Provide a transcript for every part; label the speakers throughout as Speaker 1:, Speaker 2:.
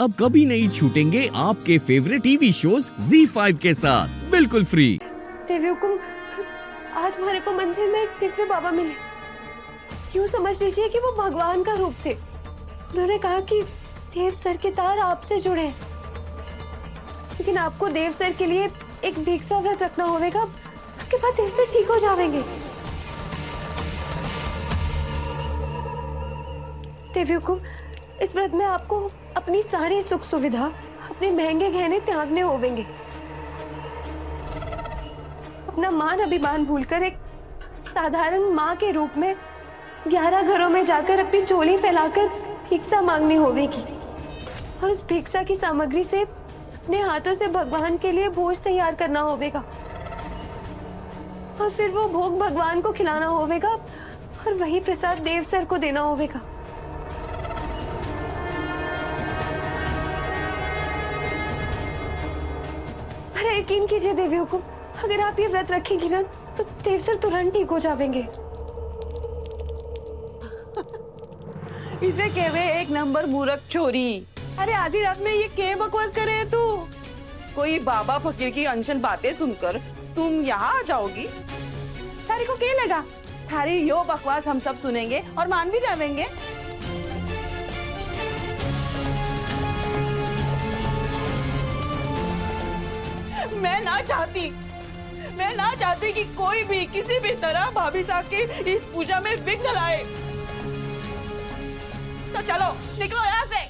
Speaker 1: अब कभी नहीं छूटेंगे आपके फेवरेट टीवी शोज ZEE5 के साथ बिल्कुल फ्री।
Speaker 2: देवी हुकुम, आज हमारे को मंदिर में एक दिव्य बाबा मिले। यूँ समझ लीजिए कि वो भगवान का रूप थे। उन्होंने कहा कि देव सर के तार आपसे जुड़े हैं, लेकिन आपको देव सर के लिए एक भिक्षा व्रत रखना होगा। उसके बाद देव सर ठीक हो जाएंगे। देवी हुकुम, इस व्रत में आपको अपनी सारी सुख सुविधा, अपने महंगे गहने त्यागने होंगे। अपना मान अभिमान भूलकर एक साधारण माँ के रूप में 11 घरों में जाकर अपनी झोली फैलाकर भिक्षा मांगनी होगी, और उस भिक्षा की सामग्री से अपने हाथों से भगवान के लिए भोज तैयार करना होगा, और फिर वो भोग भगवान को खिलाना होगा, और वही प्रसाद देव सर को देना होगा। यकीन कीजिए देवी हुकुम, अगर आप ये व्रत रखेंगी ना तो देव सर तुरंत ठीक हो जाएंगे।
Speaker 3: इसे कहवे एक नंबर मूर्ख छोरी। अरे आधी रात में ये क्या बकवास करे है तू? कोई बाबा फकीर की अनशन बातें सुनकर तुम यहाँ आ जाओगी? तारी को क्या लगा थारी यो बकवास हम सब सुनेंगे और मान भी जाएंगे? मैं ना चाहती कि कोई भी किसी भी तरह भाभी साहब की इस पूजा में विघ्न लाए। तो चलो निकलो यहाँ से।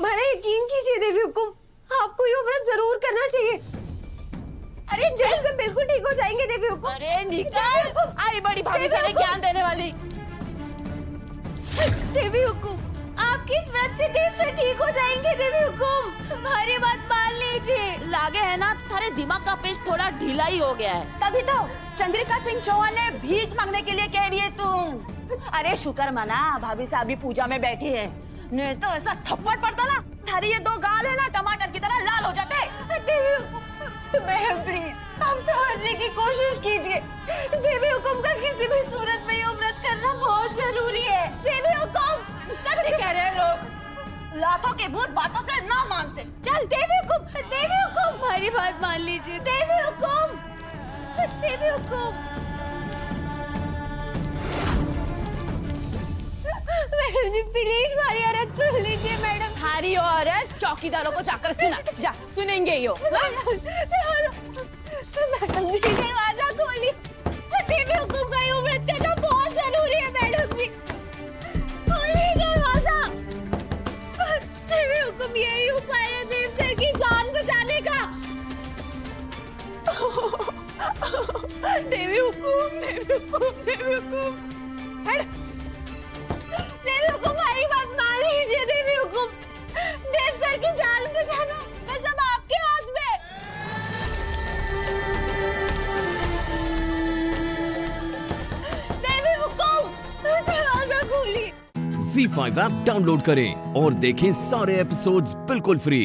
Speaker 2: मारा यकीन कीजिए देवी हुकुम, आपको ये व्रत जरूर करना चाहिए।
Speaker 3: अरे
Speaker 2: जैसे बिल्कुल ठीक हो जाएंगे देवी हुकुम।
Speaker 3: अरे निकल, आई बड़ी भाभी से ज्ञान देने वाली।
Speaker 2: देवी हुकुम, आपकी इस व्रत से देव सर ठीक हो जाएंगे। देवी हुकुम, हमारी बात मान लीजिए।
Speaker 4: लागे है ना थारे दिमाग का पेच थोड़ा ढीला ही हो गया है।
Speaker 3: तभी तो चंद्रिका सिंह चौहान ने भीख मांगने के लिए कह रही है तुम। अरे शुक्र मना भाभी साहब भी पूजा में बैठी है, नहीं तो ऐसा थप्पड़ पड़ता ना थारी ये दो गाल है ना टमाटर की तरह लाल हो जाते।
Speaker 2: देवी हुकुम, मैडम प्लीज आप समझने की कोशिश कीजिए। देवी हुकुम का किसी भी सूरत में ये व्रत करना बहुत जरूरी है। देवी हुकुम,
Speaker 3: सच कह रहे हैं लोग, लातों के भूत बातों से ना मानते।
Speaker 2: चल देवी हुकुम, हमारी बात मान लीजिए। देवी हुकुम, देवी हुकुम, मैडम जी प्लीज हमारी औरत सुन लीजिए। मैडम
Speaker 3: थारी औरत चौकीदारों को जाकर सुना, जा सुनेंगे यो।
Speaker 2: मैडम जी दरवाजा खोलिए। देवी हुकुम का ये व्रत करना बहुत जरूरी है। मैडम जी खोलिए दरवाजा। देवी हुकुम, यही उपाय है देव सर की जान बचाने का।
Speaker 3: देवी हुकुम, देवी हुकुम, देवी हुकुम।
Speaker 2: देवी हुकुम, हमारी बात मान लीजिए। देवी हुकुम, देव सर की जान बचाना मैं सब आपके हाथ में। देवी हुकुम, दरवाजा खोलिए।
Speaker 1: ZEE5 ऐप डाउनलोड करें और देखें सारे एपिसोड्स बिल्कुल फ्री।